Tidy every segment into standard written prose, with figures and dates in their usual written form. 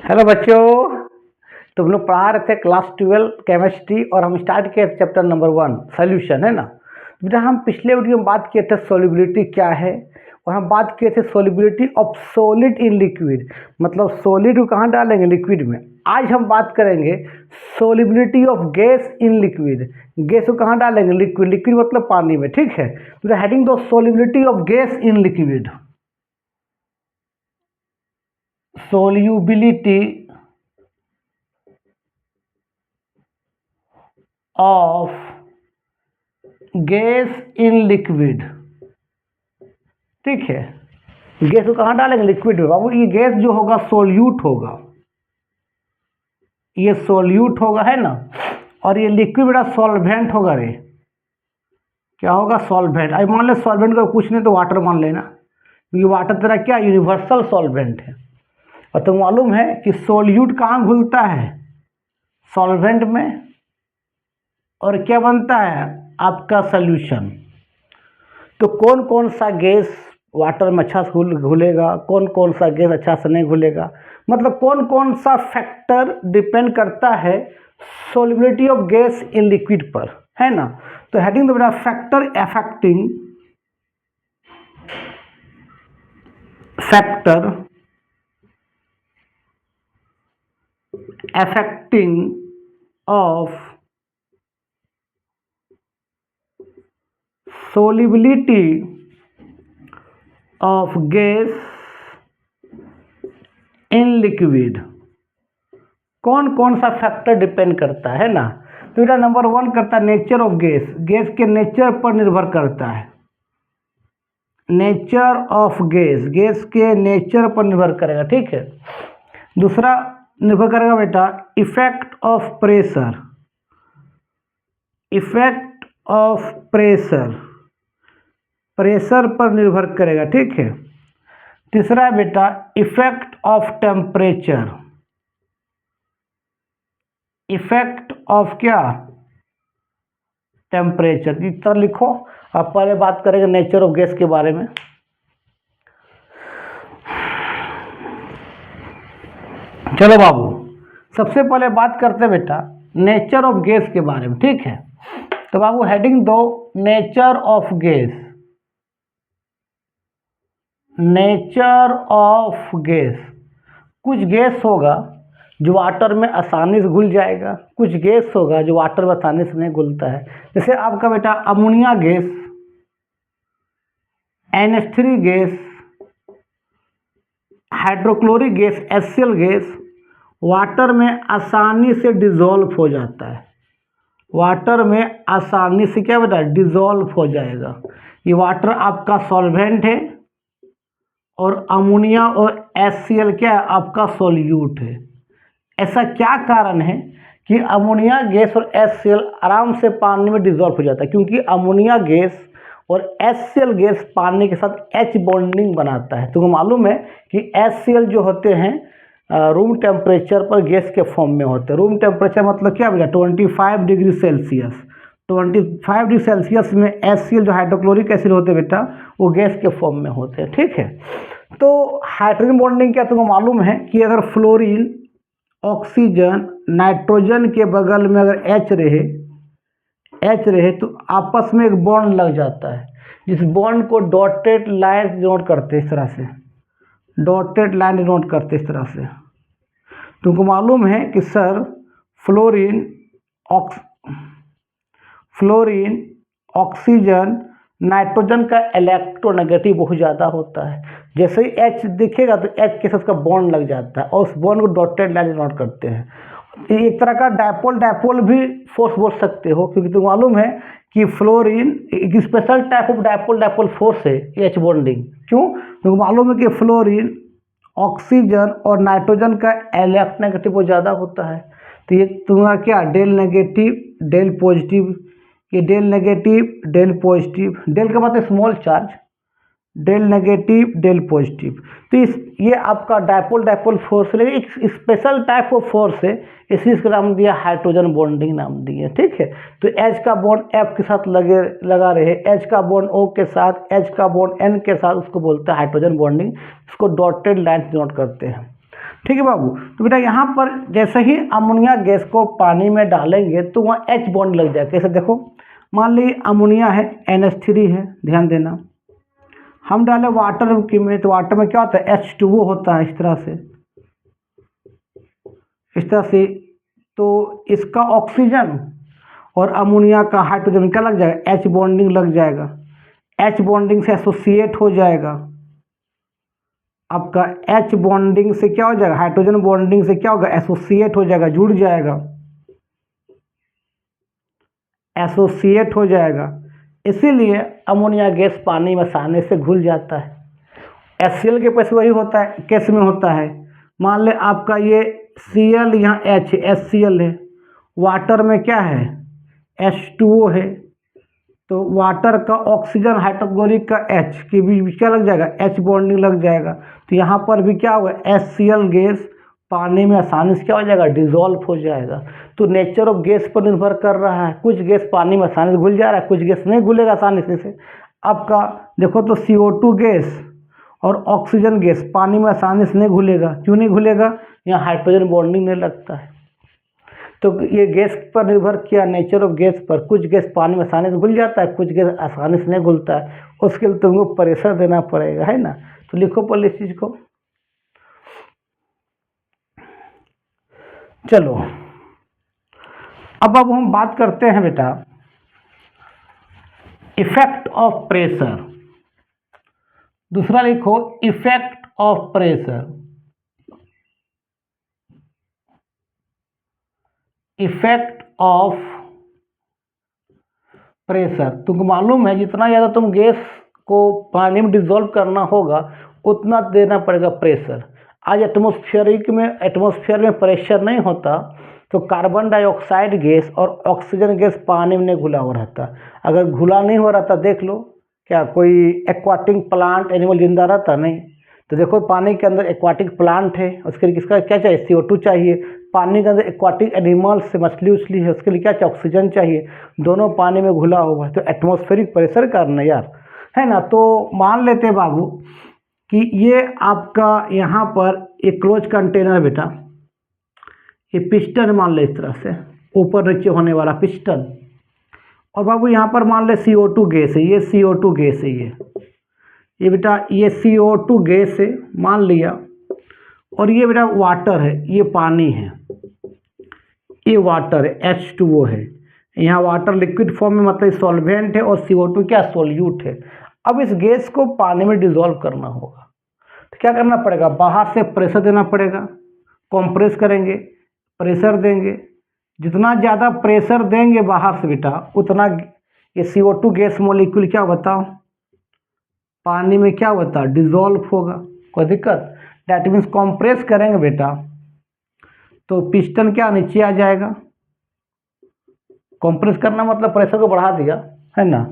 Hello बच्चों। तुम लोग पढ़ा रहे थे क्लास 12 केमिस्ट्री और हम स्टार्ट किए चैप्टर नंबर 1 सॉल्यूशन, है ना। बेटा हम पिछले वीडियो में बात किए थे सॉल्युबिलिटी क्या है, और हम बात किए थे solubility of solid in liquid, मतलब सॉलिड को कहाँ डालेंगे, लिक्विड में। आज हम बात करेंगे solubility of gas in liquid, gas को कहाँ डालेंगे, लिक्विड, लिक्विड मतलब पानी में, ठीक है। तो हेडिंग दो solubility of gas in liquid, solubility of gas in liquid, ठीक है। गैस को कहाँ डालेंगे, लिक्विड में। बाबू ये गैस जो होगा सोल्यूट होगा, ये सोल्यूट होगा, है ना। और ये लिक्विड बेटा सॉल्वेंट होगा। रे क्या होगा, सॉल्वेंट। अब मान ले सॉल्वेंट का कुछ नहीं तो वाटर मान लेना, क्योंकि वाटर तेरा क्या यूनिवर्सल सॉल्वेंट है। और तुम मालूम है कि सोल्यूट कहाँ घुलता है, सॉल्वेंट में, और क्या बनता है आपका सॉल्यूशन। तो कौन कौन सा गैस वाटर में अच्छा से घुलेगा, कौन कौन सा गैस अच्छा से नहीं घुलेगा, मतलब कौन कौन सा फैक्टर डिपेंड करता है solubility of gas in liquid पर, है ना। तो हेडिंग तो बेटा factor affecting of solubility of gas in liquid, कौन कौन सा फैक्टर डिपेंड करता है ना। तो बेटा नंबर 1 करता है नेचर ऑफ गैस, गैस के नेचर पर निर्भर करता है। नेचर ऑफ गैस, गैस के नेचर पर निर्भर करेगा, ठीक है। दूसरा निर्भर करेगा बेटा effect of pressure, effect of pressure, pressure पर निर्भर करेगा, ठीक है। तीसरा है बेटा effect of temperature, effect of क्या, टेम्परेचर। इस तरह लिखो। अब पहले बात करेंगे नेचर ऑफ गैस के बारे में। चलो बाबू, सबसे पहले बात करते हैं बेटा नेचर ऑफ गैस के बारे में, ठीक है। तो बाबू हेडिंग दो nature of gas, nature of gas. कुछ गैस होगा जो वाटर में आसानी से घुल जाएगा, कुछ गैस होगा जो वाटर में आसानी से नहीं घुलता है। जैसे आपका बेटा ammonia gas, NH3 gas, hydrochloric gas, HCl gas water में आसानी से डिजोल्व हो जाता है, वाटर में आसानी से क्या बेटा डिजोल्व हो जाएगा। ये वाटर आपका सॉल्वेंट है और अमोनिया और HCl क्या है आपका सोल्यूट है। ऐसा क्या कारण है कि अमोनिया गैस और HCl आराम से पानी में डिजोल्व हो जाता है, क्योंकि अमोनिया गैस और HCl गैस पानी के साथ H बॉन्डिंग बनाता है। तुमको मालूम है कि HCl जो होते हैं रूम टेम्परेचर पर गैस के फॉर्म में होते हैं। रूम टेम्परेचर मतलब क्या बेटा 25 डिग्री सेल्सियस, 25 डिग्री सेल्सियस में HCl जो हाइड्रोक्लोरिक एसिड होते हैं बेटा वो गैस के फॉर्म में होते हैं, ठीक है। तो हाइड्रोजन बॉन्डिंग क्या तुमको मालूम है कि अगर फ्लोरीन, ऑक्सीजन, नाइट्रोजन के बगल में अगर H रहे तो आपस में एक बॉन्ड लग जाता है, जिस बॉन्ड को डॉटेड लाइन डिनोट करते हैं, इस तरह से डॉटेड लाइन डिनोट करते इस तरह से। तुमको मालूम है कि सर फ्लोरीन, ऑक्सीजन, नाइट्रोजन का इलेक्ट्रोनेगेटिव बहुत ज़्यादा होता है। जैसे ही H दिखेगा तो H के साथ उसका बॉन्ड लग जाता है और उस बॉन्ड को डॉटेड लाइन डिनोट करते हैं। एक तरह का डायपोल भी फोर्स बोल सकते हो, क्योंकि तुम मालूम है कि फ्लोरीन एक special type of dipole force है H बॉन्डिंग। क्यों, तुमको मालूम है कि फ्लोरीन, ऑक्सीजन और नाइट्रोजन का इलेक्ट्रोनेगेटिव बहुत ज़्यादा होता है। तो ये तुम्हारा क्या डेल नेगेटिव, डेल पॉजिटिव, ये del negative, del positive, del का मतलब small charge, del negative, del positive. तो ये आपका डायपोल फोर्स है, लेकिन एक स्पेशल टाइप ऑफ फोर्स है, इसी इसका नाम दिया हाइड्रोजन बॉन्डिंग नाम दिया, ठीक है। तो H का बॉन्ड F के साथ लगा रहे, H का बॉन्ड O के साथ, H का बॉन्ड N के साथ, उसको बोलते हैं हाइड्रोजन बॉन्डिंग। इसको डॉटेड लाइन डिनोट करते हैं। ठीक है बाबू। तो बेटा यहाँ पर जैसे ही अमोनिया गैस को पानी में डालेंगे तो वहाँ H बॉन्ड लग जाएगा। कैसे देखो, मान लीजिए अमोनिया है, NH3 है, ध्यान देना, हम डाले वाटर में तो वाटर में क्या होता है, H2O होता है, इस तरह से। तो इसका ऑक्सीजन और अमोनिया का हाइड्रोजन क्या लग जाएगा, H बॉन्डिंग लग जाएगा। H बॉन्डिंग से एसोसिएट हो जाएगा आपका, H बॉन्डिंग से क्या हो जाएगा, हाइड्रोजन बॉन्डिंग से क्या होगा, एसोसिएट हो जाएगा, जुड़ जाएगा, एसोसिएट हो जाएगा। इसीलिए अमोनिया गैस पानी में आसानी से घुल जाता है। HCl के पास वही होता है, केस में होता है। मान ले आपका ये Cl यहाँ H HCl है, वाटर में क्या है, H2O है, तो वाटर का ऑक्सीजन हाइड्रोक्लोरिक का H के बीच क्या लग जाएगा, H बॉन्डिंग लग जाएगा। तो यहाँ पर भी क्या होगा, HCl गैस पानी में आसानी से क्या हो जाएगा, डिजोल्व हो जाएगा। तो नेचर ऑफ गैस पर निर्भर कर रहा है, कुछ गैस पानी में आसानी से घुल जा रहा है, कुछ गैस नहीं घुलेगा आसानी से। आपका देखो तो CO2 गैस और ऑक्सीजन गैस पानी में आसानी से नहीं घुलेगा। क्यों नहीं घुलेगा, यहाँ हाइड्रोजन बॉन्डिंग नहीं लगता है। तो ये गैस पर निर्भर किया, नेचर ऑफ गैस पर। कुछ गैस पानी में आसानी से घुल जाता है, कुछ गैस आसानी से नहीं घुलता है, उसके लिए तुमको प्रेशर देना पड़ेगा, है ना। तो लिखो पहले इस चीज को। चलो अब हम बात करते हैं बेटा इफेक्ट ऑफ प्रेशर। दूसरा लिखो effect of pressure. Effect of pressure, तुमको मालूम है जितना ज़्यादा तुम गैस को पानी में डिसॉल्व करना होगा उतना देना पड़ेगा प्रेशर। आज एटमॉस्फेयर में प्रेशर नहीं होता तो कार्बन डाइऑक्साइड गैस और ऑक्सीजन गैस पानी में नहीं घुला हुआ रहता। अगर घुला नहीं हो रहता, देख लो क्या कोई एक्वाटिक प्लांट एनिमल जिंदा रहता, नहीं। तो देखो पानी के अंदर एक्वाटिक प्लांट है, उसके लिए किसका क्या चाहिए, CO2 चाहिए। पानी के अंदर एक्वाटिक एनिमल्स से मछली उछली है, उसके लिए क्या चाहिए, ऑक्सीजन चाहिए। दोनों पानी में घुला हुआ है, तो एटमॉस्फेरिक प्रेशर कारण है यार, है ना। तो मान लेते हैं बाबू कि ये आपका यहाँ पर एक क्लोज कंटेनर बेटा, ये पिस्टन मान ले इस तरह से ऊपर नीचे होने वाला पिस्टन, और बाबू यहाँ पर मान ले CO2 गैस है, ये CO2 गैस है, ये बेटा ये CO2 गैस है मान लिया, और ये बेटा वाटर है, ये पानी है, ये वाटर है, H2O है। यहाँ वाटर लिक्विड फॉर्म में मतलब सॉल्वेंट है और CO2 क्या सोल्यूट है। अब इस गैस को पानी में डिसॉल्व करना होगा तो क्या करना पड़ेगा, बाहर से प्रेशर देना पड़ेगा, कंप्रेस करेंगे, प्रेशर देंगे। जितना ज़्यादा प्रेशर देंगे बाहर से बेटा उतना ये CO2 गैस मॉलिक्यूल क्या बताओ पानी में क्या होता है, डिसॉल्व होगा। कोई दिक्कत, डैट मीन्स कंप्रेस करेंगे बेटा तो पिस्टन क्या नीचे आ जाएगा। कंप्रेस करना मतलब प्रेशर को बढ़ा दिया, है ना,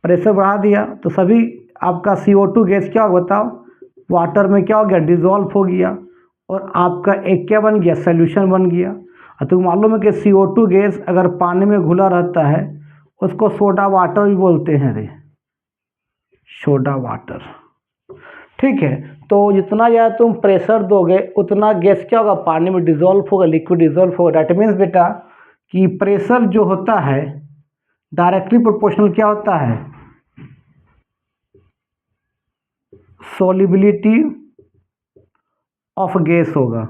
प्रेशर बढ़ा दिया तो सभी आपका CO2 गैस क्या होगा बताओ, वाटर में क्या हो गया, डिसॉल्व हो गया, और आपका एक क्या बन गया, सोल्यूशन बन गया। और तो मालूम है कि CO2 गैस अगर पानी में घुला रहता है उसको सोडा वाटर भी बोलते हैं रे, सोडा वाटर, ठीक है। तो जितना ज़्यादा तुम प्रेशर दोगे उतना गैस क्या होगा, पानी में डिसॉल्व होगा, लिक्विड डिसॉल्व होगा। डैट मीन्स बेटा कि प्रेशर जो होता है डायरेक्टली प्रोपोर्शनल क्या होता है, सॉल्युबिलिटी ऑफ गैस होगा।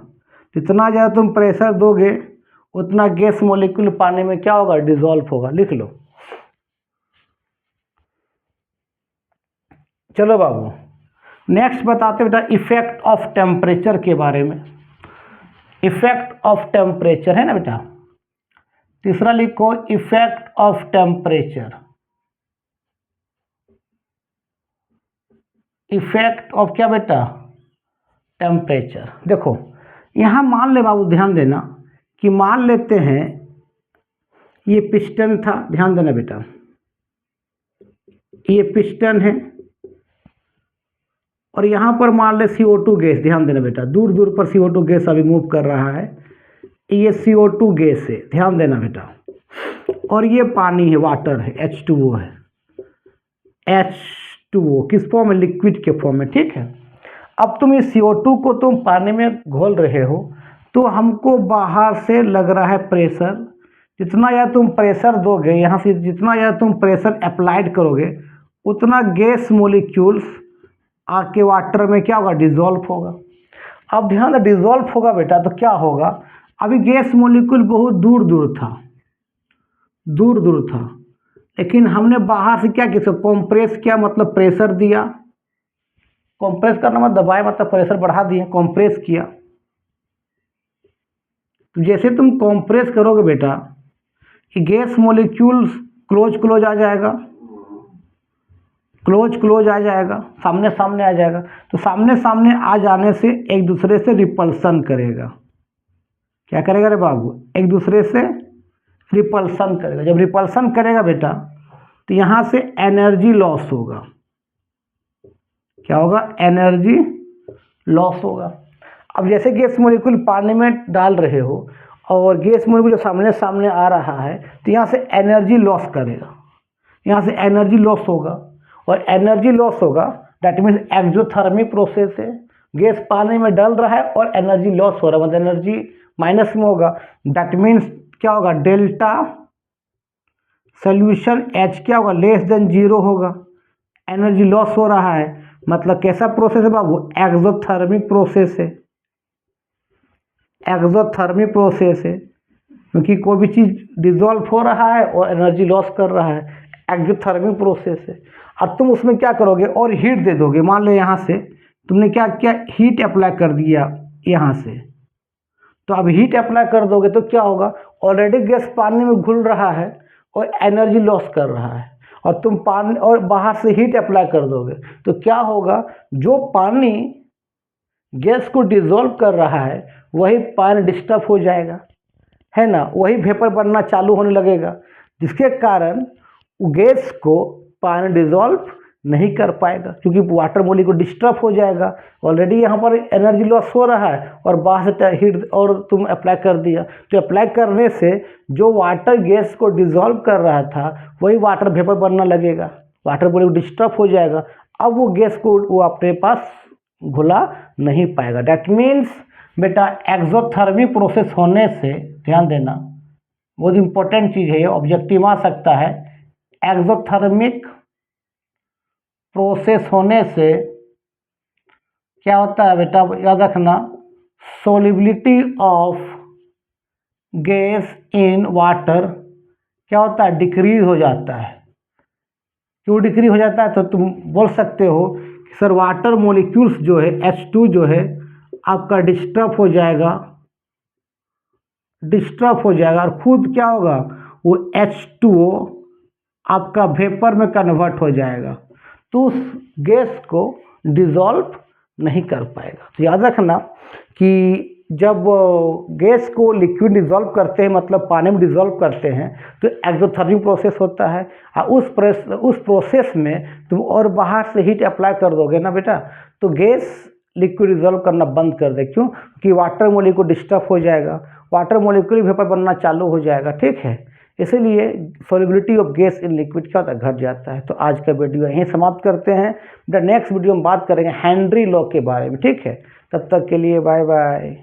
जितना ज़्यादा तुम प्रेशर दोगे उतना गैस मॉलिक्यूल पानी में क्या होगा, डिसॉल्व होगा। लिख लो। चलो बाबू नेक्स्ट बताते बेटा इफेक्ट ऑफ टेम्परेचर के बारे में। इफेक्ट ऑफ टेम्परेचर है ना बेटा, तीसरा लिखो effect of temperature. Effect of क्या बेटा, टेम्परेचर। देखो यहाँ मान ले बाबू, ध्यान देना कि मान लेते हैं ये पिस्टन था, ध्यान देना बेटा, ये पिस्टन है और यहाँ पर मान ले CO2 गैस, ध्यान देना बेटा, दूर दूर पर CO2 गैस अभी मूव कर रहा है, ये CO2 गैस है, ध्यान देना बेटा, और ये पानी है, वाटर है, H2O है, H2O किस फॉर्म में, लिक्विड के फॉर्म में, ठीक है। अब तुम इस CO2 को तुम पानी में घोल रहे हो, तो हमको बाहर से लग रहा है प्रेशर। जितना या तुम प्रेशर दोगे, यहाँ से जितना या तुम प्रेशर अप्लाइड करोगे, उतना गैस मोलिक्यूल्स आके वाटर में क्या होगा, डिज़ोल्व होगा। अब ध्यान, डिज़ोल्व होगा बेटा, तो क्या होगा, अभी गैस मोलिक्यूल बहुत दूर दूर था, दूर दूर था, लेकिन हमने बाहर से क्या किया, कॉम्प्रेस किया, मतलब प्रेशर दिया। कॉम्प्रेस करना मतलब दबाए, मतलब प्रेशर बढ़ा दिए, कॉम्प्रेस किया। तो जैसे तुम कॉम्प्रेस करोगे बेटा, कि गैस मोलिक्यूल्स क्लोज क्लोज आ जाएगा, क्लोज क्लोज आ जाएगा, सामने सामने आ जाएगा। तो सामने सामने आ जाने से एक दूसरे से रिपल्सन करेगा। क्या करेगा रे बाबू, एक दूसरे से रिपल्सन करेगा। जब रिपल्सन करेगा बेटा, तो यहाँ से एनर्जी लॉस होगा। क्या होगा, एनर्जी लॉस होगा। अब जैसे गैस मोलिक्यूल पानी में डाल रहे हो और गैस मोलिक्यूल जो सामने सामने आ रहा है, तो यहाँ से एनर्जी लॉस करेगा, यहाँ से एनर्जी लॉस होगा। और एनर्जी लॉस होगा, दैट मीन्स एक्सोथर्मिक प्रोसेस है। गैस पानी में डल रहा है और एनर्जी लॉस हो रहा है, मतलब एनर्जी माइनस में होगा। दैट मीन्स क्या होगा, डेल्टा सोल्यूशन H क्या होगा, लेस देन 0 होगा। एनर्जी लॉस हो रहा है, मतलब कैसा प्रोसेस है बाबू, एक्सोथर्मिक प्रोसेस है, एक्सोथर्मिक प्रोसेस है। क्योंकि कोई भी चीज़ डिजोल्व हो रहा है और एनर्जी लॉस कर रहा है, एक्सोथर्मिक प्रोसेस है। अब तुम उसमें क्या करोगे, और हीट दे दोगे। मान लो यहाँ से तुमने क्या किया, हीट अप्लाई कर दिया यहाँ से, तो अब हीट अप्लाई कर दोगे तो क्या होगा, ऑलरेडी गैस पानी में घुल रहा है और एनर्जी लॉस कर रहा है, और तुम पानी और बाहर से हीट अप्लाई कर दोगे, तो क्या होगा, जो पानी गैस को डिजोल्व कर रहा है वही पानी डिस्टर्ब हो जाएगा, है ना, वही वेपर बनना चालू होने लगेगा, जिसके कारण गैस को पानी डिजोल्व नहीं कर पाएगा, क्योंकि वाटर मोलिक्यूल डिस्टर्ब हो जाएगा। ऑलरेडी यहाँ पर एनर्जी लॉस हो रहा है और बाहर से हीट और तुम अप्लाई कर दिया, तो अप्लाई करने से जो वाटर गैस को डिजोल्व कर रहा था वही वाटर वेपर बनना लगेगा, वाटर मोलिक्यूल डिस्टर्ब हो जाएगा। अब वो गैस को वो अपने पास घुला नहीं पाएगा। डैट मीन्स बेटा, एक्सोथर्मिक प्रोसेस होने से, ध्यान देना, बहुत इंपॉर्टेंट चीज़ है ये, ऑब्जेक्टिव आ सकता है। एक्सोथर्मिक प्रोसेस होने से क्या होता है बेटा, याद रखना, solubility of gas in water क्या होता है, डिक्रीज हो जाता है। क्यों डिक्रीज हो जाता है, तो तुम बोल सकते हो कि सर वाटर मोलिक्यूल्स जो है H2 जो है आपका डिस्टर्ब हो जाएगा, डिस्टर्ब हो जाएगा, और खुद क्या होगा, वो H2O आपका वेपर में कन्वर्ट हो जाएगा, तो उस गैस को डिज़ोल्व नहीं कर पाएगा। तो याद रखना कि जब गैस को लिक्विड डिज़ोल्व करते हैं, मतलब पानी में डिज़ोल्व करते हैं, तो एक्सोथर्मिक प्रोसेस होता है। और उस प्रोसेस में तुम और बाहर से हीट अप्लाई कर दोगे ना बेटा, तो गैस लिक्विड डिज़ोल्व करना बंद कर दे। क्यों, कि वाटर मोलिक्यूल डिस्टर्ब हो जाएगा, वाटर मोलिक्यूल वेपर बनना चालू हो जाएगा, ठीक है। इसीलिए solubility of gas in liquid क्या होता है, घट जाता है। तो आज का वीडियो यहीं समाप्त करते हैं। नेक्स्ट वीडियो में बात करेंगे हेनरी लॉ के बारे में, ठीक है। तब तक के लिए बाय बाय।